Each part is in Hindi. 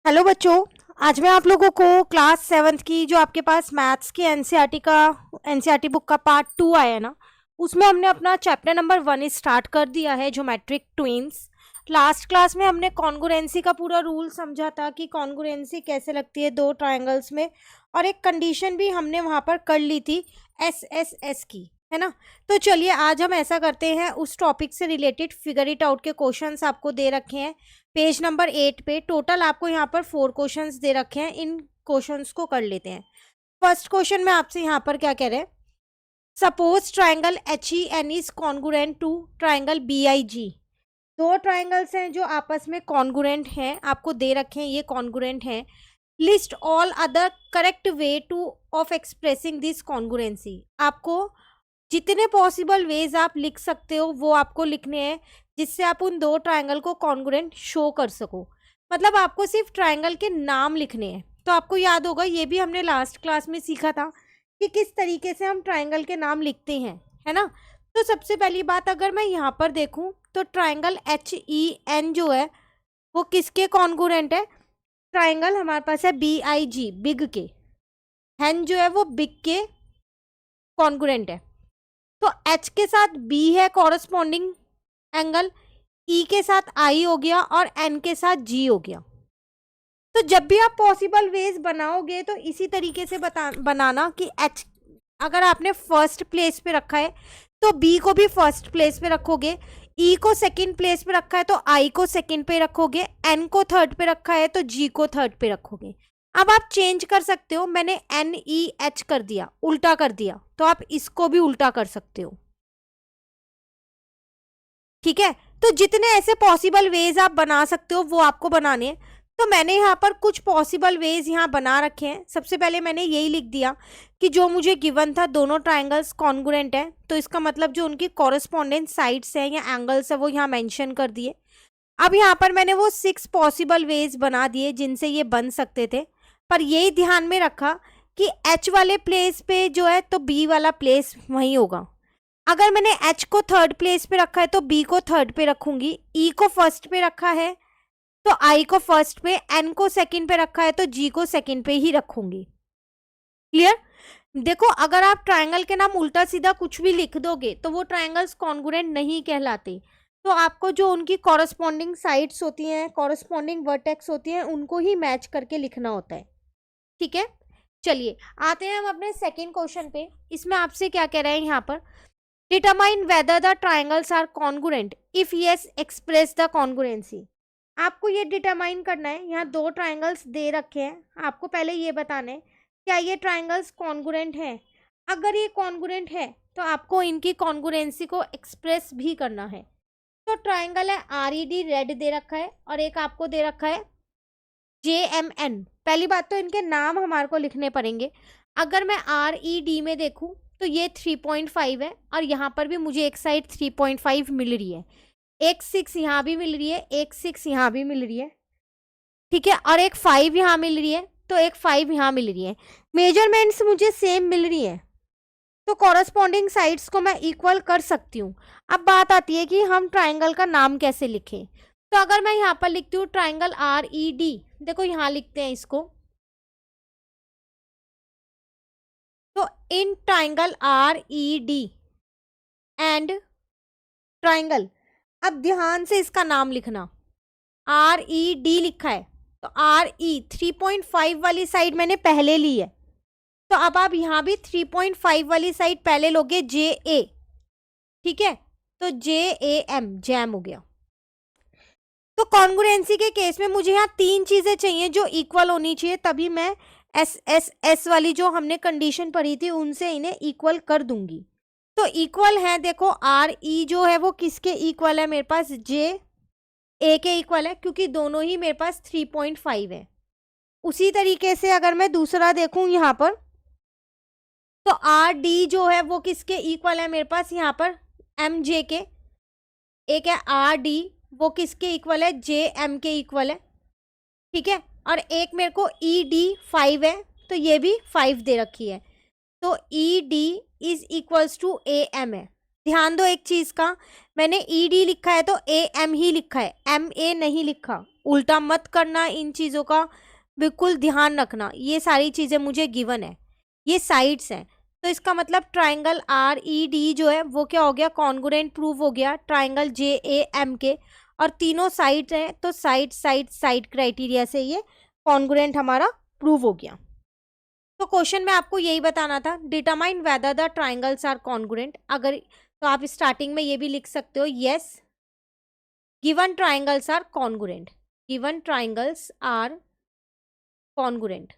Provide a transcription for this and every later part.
हेलो बच्चों। आज मैं आप लोगों को क्लास सेवन्थ की जो आपके पास मैथ्स की एनसीईआरटी बुक का पार्ट 2 आया है ना, उसमें हमने अपना चैप्टर नंबर 1 स्टार्ट कर दिया है, ज्योमेट्रिक ट्विंस। लास्ट क्लास में हमने कॉन्ग्रुएंसी का पूरा रूल समझा था कि कॉन्ग्रुएंसी कैसे लगती है दो ट्रायंगल्स में, और एक कंडीशन भी हमने वहां पर कर ली थी एस एस एस की, है ना। तो चलिए आज हम ऐसा करते हैं, उस टॉपिक से रिलेटेड फिगर इट आउट के क्वेश्चंस आपको दे रखे हैं पेज नंबर 8 पे। टोटल आपको यहाँ पर 4 क्वेश्चंस दे रखे हैं, इन क्वेश्चंस को कर लेते हैं। फर्स्ट क्वेश्चन में आपसे यहाँ पर क्या कह रहे हैं, suppose triangle H E N is congruent to triangle B I G. दो ट्राइंगल्स हैं जो आपस में कॉन्गुरेंट हैं, आपको दे रखे हैं ये कॉन्गुरेंट हैं। List all other correct way to of expressing this congruency. आपको जितने पॉसिबल वेज आप लिख सकते हो वो आपको लिखने हैं, जिससे आप उन दो ट्रायंगल को कॉन्ग्रुएंट शो कर सको। मतलब आपको सिर्फ ट्रायंगल के नाम लिखने हैं। तो आपको याद होगा, ये भी हमने लास्ट क्लास में सीखा था कि किस तरीके से हम ट्रायंगल के नाम लिखते हैं, है ना। तो सबसे पहली बात, अगर मैं यहाँ पर देखूँ तो ट्रायंगल एच ई एन जो है वो किसके कॉन्ग्रुएंट है। ट्रायंगल हमारे पास है बी आई जी, बिग के। हेन जो है वो बिग के कॉन्ग्रुएंट है। तो H के साथ B है कॉरस्पॉन्डिंग एंगल, E के साथ I हो गया और N के साथ G हो गया। तो जब भी आप पॉसिबल वेज बनाओगे तो इसी तरीके से बनाना कि H अगर आपने फर्स्ट प्लेस पे रखा है तो B को भी फर्स्ट प्लेस पे रखोगे, E को सेकंड प्लेस पे रखा है तो I को सेकंड पे रखोगे, N को थर्ड पे रखा है तो G को थर्ड पे रखोगे। अब आप चेंज कर सकते हो, मैंने NEH कर दिया, उल्टा कर दिया, तो आप इसको भी उल्टा कर सकते हो, ठीक है। तो जितने ऐसे पॉसिबल वेज आप बना सकते हो वो आपको बनाने हैं। तो मैंने यहाँ पर कुछ पॉसिबल वेज यहाँ बना रखे हैं। सबसे पहले मैंने यही लिख दिया कि जो मुझे गिवन था दोनों ट्राइंगल्स कॉन्ग्रुएंट है, तो इसका मतलब जो उनकी कॉरेस्पॉन्डेंट साइड्स है या एंगल्स है वो यहाँ मेंशन कर दिए। अब यहाँ पर मैंने वो 6 पॉसिबल वेज बना दिए जिनसे ये बन सकते थे, पर यही ध्यान में रखा कि H वाले प्लेस पे जो है तो B वाला प्लेस वहीं होगा। अगर मैंने H को थर्ड प्लेस पे रखा है तो B को थर्ड पे रखूंगी, E को फर्स्ट पे रखा है तो I को फर्स्ट पे, N को सेकंड पे रखा है तो G को सेकंड पे ही रखूंगी। क्लियर। देखो, अगर आप ट्रायंगल के नाम उल्टा सीधा कुछ भी लिख दोगे तो वो ट्रायंगल्स कॉन्ग्रुएंट नहीं कहलाते। तो आपको जो उनकी कॉरस्पॉन्डिंग साइड्स होती हैं, कॉरस्पॉन्डिंग वर्टेक्स होती हैं, उनको ही मैच करके लिखना होता है, ठीक है। चलिए आते हैं हम अपने सेकेंड क्वेश्चन पे। इसमें आपसे क्या कह रहे हैं यहाँ पर, determine whether the triangles are congruent, if yes express the congruency. आपको ये डिटरमाइन करना है, यहाँ दो ट्राइंगल्स दे रखे हैं, आपको पहले ये बताना है क्या ये ट्राइंगल्स कॉन्ग्रुएंट हैं। अगर ये कॉन्ग्रुएंट है तो आपको इनकी कॉन्ग्रुएंसी को एक्सप्रेस भी करना है। तो ट्राइंगल है आर ई डी, रेड दे रखा है, और एक आपको दे रखा है जे एम एन। पहली बात तो इनके नाम हमारे को लिखने पड़ेंगे। अगर मैं आर ई डी में देखूं तो ये 3.5 है, और यहाँ पर भी मुझे एक साइड 3.5 मिल रही है, एक 6 यहाँ भी मिल रही है, एक 6 यहाँ भी मिल रही है, ठीक है, और एक 5 यहाँ मिल रही है, तो एक 5 यहाँ मिल रही है। मेजरमेंट्स मुझे सेम मिल रही है, तो कॉरस्पॉन्डिंग साइड्स को मैं इक्वल कर सकती हूँ। अब बात आती है कि हम ट्राइंगल का नाम कैसे लिखें। तो अगर मैं यहाँ पर लिखती हूँ ट्राइंगल आर ई डी, देखो यहाँ लिखते हैं इसको, तो in triangle R E D and triangle, अब ध्यान से इसका नाम लिखना, आर ई डी लिखा है तो आर ई 3.5 वाली साइड मैंने पहले ली है, तो अब आप यहां भी 3.5 वाली साइड पहले लोगे, जे ए, ठीक है, तो जे ए एम, जैम हो गया। तो कॉन्ग्रुएंसी के केस में मुझे यहाँ 3 चीजें चाहिए जो इक्वल होनी चाहिए, तभी मैं एस एस एस वाली जो हमने कंडीशन पढ़ी थी उनसे इन्हें इक्वल कर दूंगी। तो इक्वल है, देखो आर ई जो है वो किसके इक्वल है, मेरे पास जे ए के इक्वल है, क्योंकि दोनों ही मेरे पास 3.5 है। उसी तरीके से अगर मैं दूसरा देखूं यहाँ पर, तो आर डी जो है वो किसके इक्वल है, मेरे पास यहाँ पर एम जे के। एक है आर डी, वो किसके इक्वल है, जे एम के इक्वल है, ठीक है। और एक मेरे को ई डी 5 है, तो ये भी 5 दे रखी है, तो E D is equals to A M है, ध्यान दो एक चीज का, मैंने ED लिखा है तो AM ही लिखा है, MA नहीं लिखा। उल्टा मत करना, इन चीजों का बिल्कुल ध्यान रखना। ये सारी चीजें मुझे गिवन है, ये साइड्स हैं, तो इसका मतलब ट्राइंगल RED जो है वो क्या हो गया, कॉन्ग्रुएंट प्रूव हो गया ट्राइंगल JAM के। और तीनों साइड्स हैं तो साइड क्राइटेरिया से ये कॉन्ग्रुएंट हमारा प्रूव हो गया। तो क्वेश्चन में आपको यही बताना था, determine whether the triangles are congruent. अगर तो आप स्टार्टिंग में ये भी लिख सकते हो, yes given triangles are congruent, given triangles are congruent.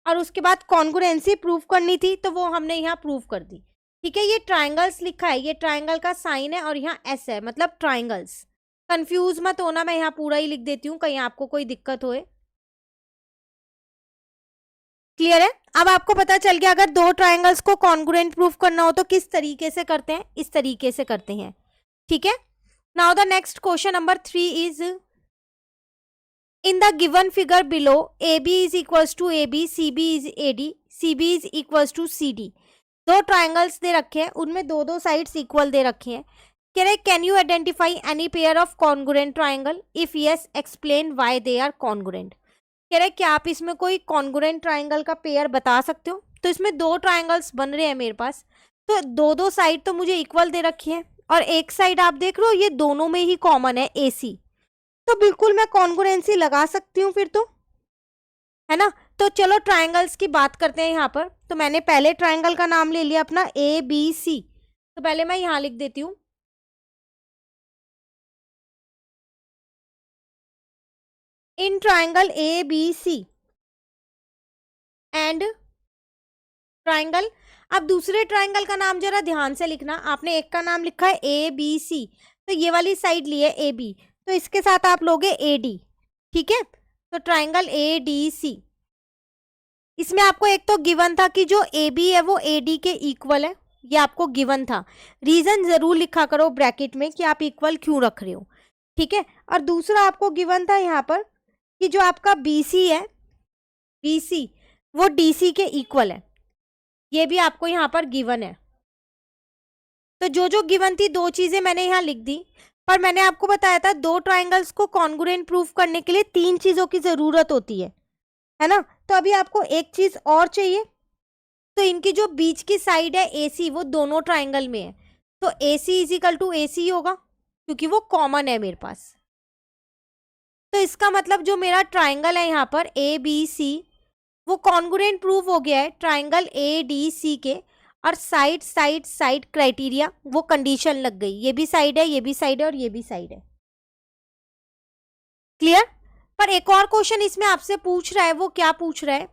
और उसके बाद कॉन्ग्रुएंसी प्रूव करनी थी तो वो हमने यहाँ प्रूव कर दी। ठीक है, ये ट्राइंगल्स लिखा है, ये ट्राइंगल का साइन है और यहाँ S है, मतलब ट्राइंगल्स। कंफ्यूज मत होना, मैं यहाँ पूरा ही लिख देती हूँ कहीं आपको कोई दिक्कत होए। क्लियर है? अब आपको पता चल गया अगर दो ट्राइंगल्स को कॉन्ग्रुएंट प्रूफ करना हो तो किस तरीके से करते हैं, इस तरीके से करते हैं। ठीक है, now the next question number 3 is in the given figure below AB is equals to AB, CB is AD, CB is equals to CD। दो ट्राइंगल्स दे रखे हैं, उनमें दो दो साइड्स इक्वल दे रखे हैं। कह रहे can you identify any pair of congruent triangle, if yes explain why they are congruent. कह रहे क्या आप इसमें कोई कॉन्ग्रुएंट ट्राइंगल का पेयर बता सकते हो। तो इसमें दो ट्राइंगल्स बन रहे हैं मेरे पास, तो दो दो साइड तो मुझे इक्वल दे रखी है और एक साइड आप देख रहे हो ये दोनों में ही कॉमन है AC, तो बिल्कुल मैं कॉन्ग्रुएंसी लगा सकती हूँ फिर तो, है ना। तो चलो ट्राइंगल्स की बात करते हैं यहाँ पर। तो मैंने पहले ट्राइंगल का नाम ले लिया अपना ABC, तो पहले मैं यहाँ लिख देती हूँ in triangle ABC and triangle. अब दूसरे ट्राइंगल का नाम जरा ध्यान से लिखना, आपने एक का नाम लिखा है ABC, तो ये वाली साइड ली है AB, तो इसके साथ आप लोगे AD। ठीक है, तो ट्राइंगल ADC। इसमें आपको एक तो गिवन था कि जो AB है वो AD के इक्वल है, ये आपको गिवन था। रीजन जरूर लिखा करो ब्रैकेट में कि आप इक्वल क्यों रख रहे हो। ठीक है, और दूसरा आपको गिवन था यहाँ पर कि जो आपका BC है, BC वो DC के इक्वल है, ये भी आपको यहाँ पर गिवन है। तो जो जो गिवन थी दो चीजें मैंने यहाँ लिख दी, पर मैंने आपको बताया था दो ट्राइंगल्स को कॉन्ग्रुएंट प्रूफ करने के लिए तीन चीजों की जरूरत होती है ना। तो अभी आपको एक चीज और चाहिए, तो इनकी जो बीच की साइड है AC वो दोनों ट्राइंगल में है, तो AC is equal to AC होगा क्योंकि वो कॉमन है मेरे पास। तो इसका मतलब जो मेरा ट्राइंगल है यहाँ पर ABC वो कॉन्ग्रुएंट प्रूव हो गया है ट्राइंगल ADC के, और साइड क्राइटेरिया वो कंडीशन लग गई, ये भी साइड है, ये भी साइड है और ये भी साइड है। क्लियर? पर एक और क्वेश्चन इसमें आपसे पूछ रहा है, वो क्या पूछ रहा है,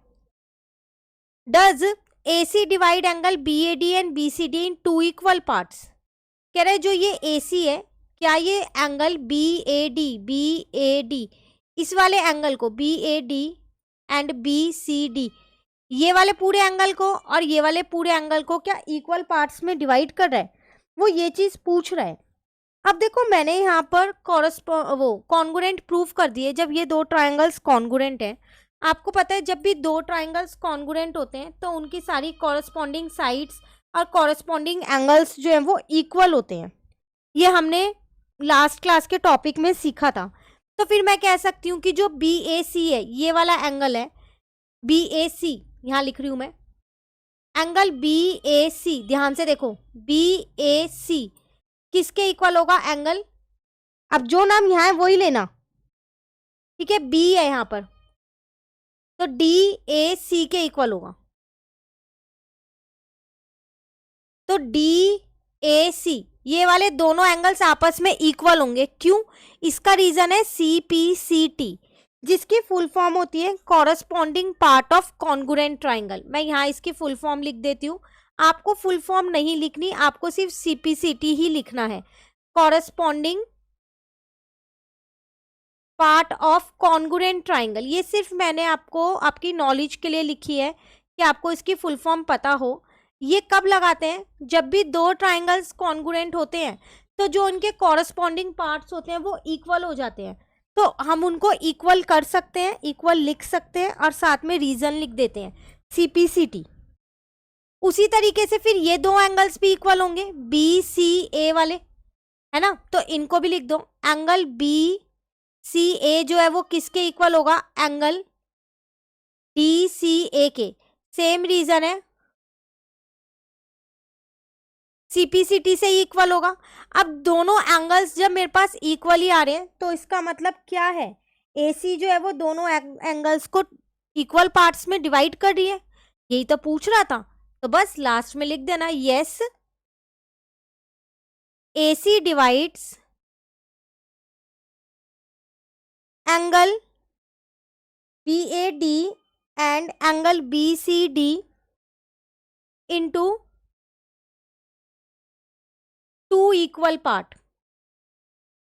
does AC divide angle BAD and BCD in two equal parts. कह रहे जो ये AC है, क्या ये एंगल BAD इस वाले एंगल को BAD एंड BCD, ये वाले पूरे एंगल को और ये वाले पूरे एंगल को क्या इक्वल पार्ट्स में डिवाइड कर रहा है, वो ये चीज पूछ रहा है। अब देखो मैंने यहाँ पर कॉन्ग्रुएंट प्रूफ कर दिए, जब ये दो ट्राइंगल्स कॉन्ग्रुएंट हैं। आपको पता है जब भी दो ट्राइंगल्स कॉन्ग्रुएंट होते हैं तो उनकी सारी कॉरस्पॉन्डिंग साइड्स और कॉरस्पॉन्डिंग एंगल्स जो हैं वो इक्वल होते हैं, ये हमने लास्ट क्लास के टॉपिक में सीखा था। तो फिर मैं कह सकती हूँ कि जो BAC है, ये वाला एंगल है BAC, यहाँ लिख रही हूँ मैं एंगल BAC, ध्यान से देखो BAC किसके इक्वल होगा एंगल, अब जो नाम यहाँ है वही लेना। ठीक है, B है यहाँ पर, तो DAC के इक्वल होगा, तो DAC ये वाले दोनों एंगल्स आपस में इक्वल होंगे। क्यों? इसका रीजन है CPCT, जिसकी फुल फॉर्म होती है corresponding part of congruent triangle. मैं यहाँ इसकी फुल फॉर्म लिख देती हूँ, आपको फुल फॉर्म नहीं लिखनी, आपको सिर्फ CPCT ही लिखना है, corresponding part of congruent triangle. ये सिर्फ मैंने आपको आपकी नॉलेज के लिए लिखी है कि आपको इसकी फुल फॉर्म पता हो। ये कब लगाते हैं, जब भी दो ट्राइंगल्स कॉन्ग्रुएंट होते हैं तो जो उनके कॉरस्पॉन्डिंग पार्ट्स होते हैं वो इक्वल हो जाते हैं, तो हम उनको इक्वल कर सकते हैं, इक्वल लिख सकते हैं और साथ में रीजन लिख देते हैं CPCT। उसी तरीके से फिर ये दो एंगल्स भी इक्वल होंगे, बी सी ए वाले, है ना, तो इनको भी लिख दो। एंगल बी सी ए जो है वो किसके इक्वल होगा, एंगल डी सी ए के। सेम रीजन है, सीपीसीटी से इक्वल होगा। अब दोनों एंगल्स जब मेरे पास इक्वल ही आ रहे हैं तो इसका मतलब क्या है, एसी जो है वो दोनों एंगल्स को इक्वल पार्ट्स में डिवाइड कर रही है, यही तो पूछ रहा था। तो बस लास्ट में लिख देना, yes AC divides angle BAD and angle BCD into two equal part.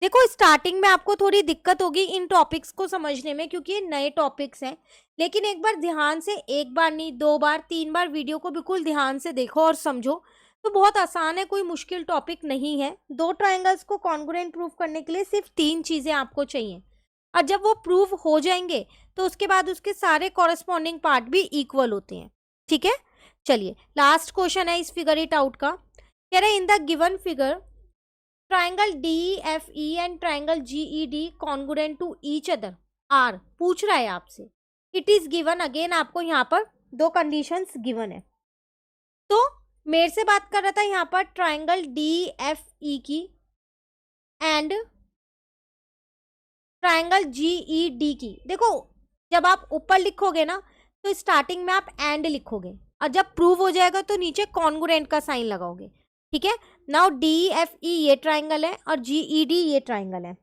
देखो स्टार्टिंग में आपको थोड़ी दिक्कत होगी इन टॉपिक्स को समझने में, क्योंकि ये नए टॉपिक्स हैं, लेकिन एक बार ध्यान से, एक बार नहीं, 2 बार 3 बार वीडियो को बिल्कुल ध्यान से देखो और समझो, तो बहुत आसान है, कोई मुश्किल टॉपिक नहीं है। दो ट्राइंगल्स को कॉन्ग्रुएंट प्रूव करने के लिए सिर्फ 3 चीजें आपको चाहिए, और जब वो प्रूव हो जाएंगे तो उसके बाद उसके सारे कॉरेस्पॉन्डिंग पार्ट भी इक्वल होते हैं। ठीक है, चलिए लास्ट क्वेश्चन है इस फिगर इट आउट का। कह रहे in the given figure triangle DFE and triangle GED congruent to each other are, पूछ रहा है आपसे। इट इज गिवन, अगेन आपको यहाँ पर 2 कंडीशंस गिवन है। तो मेरे से बात कर रहा था यहाँ पर ट्राइंगल DFE की एंड ट्राइंगल GED की। देखो जब आप ऊपर लिखोगे ना तो स्टार्टिंग में आप एंड लिखोगे, और जब प्रूव हो जाएगा तो नीचे कॉन्ग्रुएंट का साइन लगाओगे। ठीक है, नाउ DFE ये ट्राइंगल है और GED ये ट्राइंगल है।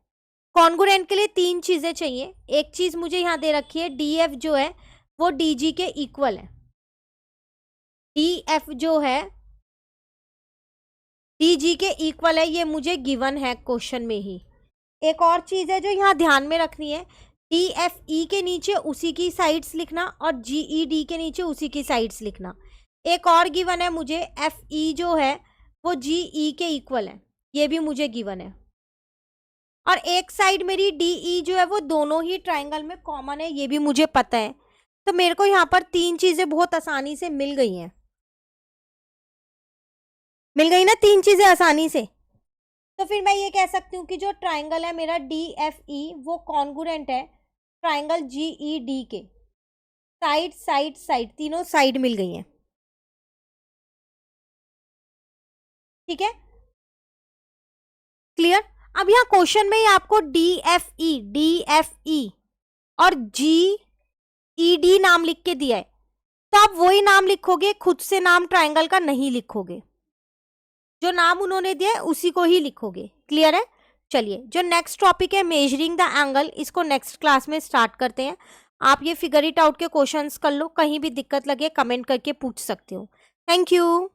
कॉन्ग्रुएंट के लिए 3 चीजें चाहिए। एक चीज मुझे यहाँ दे रखी है, DF जो है वो DG के इक्वल है, DF जो है DG के इक्वल है, ये मुझे गिवन है क्वेश्चन में ही। एक और चीज है जो यहाँ ध्यान में रखनी है, DFE के नीचे उसी की साइड्स लिखना और GED के नीचे उसी की साइड्स लिखना। एक और गिवन है मुझे, FE जो है वो GE के इक्वल है, ये भी मुझे गिवन है। और एक साइड मेरी DE जो है वो दोनों ही ट्राइंगल में कॉमन है, ये भी मुझे पता है। तो मेरे को यहाँ पर 3 चीजें बहुत आसानी से मिल गई हैं, मिल गई ना 3 चीजें आसानी से। तो फिर मैं ये कह सकती हूँ कि जो ट्राइंगल है मेरा DFE वो कॉन्ग्रुएंट है ट्राइंगल GED के। साइड साइड साइड, तीनों साइड मिल गई हैं। ठीक है, क्लियर। अब यहाँ क्वेश्चन में ही आपको DFE और GED नाम लिख के दिया है, तो आप वही नाम लिखोगे, खुद से नाम ट्राइंगल का नहीं लिखोगे, जो नाम उन्होंने दिया है उसी को ही लिखोगे। क्लियर है, चलिए जो नेक्स्ट टॉपिक है मेजरिंग द एंगल, इसको नेक्स्ट क्लास में स्टार्ट करते हैं। आप ये फिगर इट आउट के क्वेश्चंस कर लो, कहीं भी दिक्कत लगे कमेंट करके पूछ सकते हो। Thank you.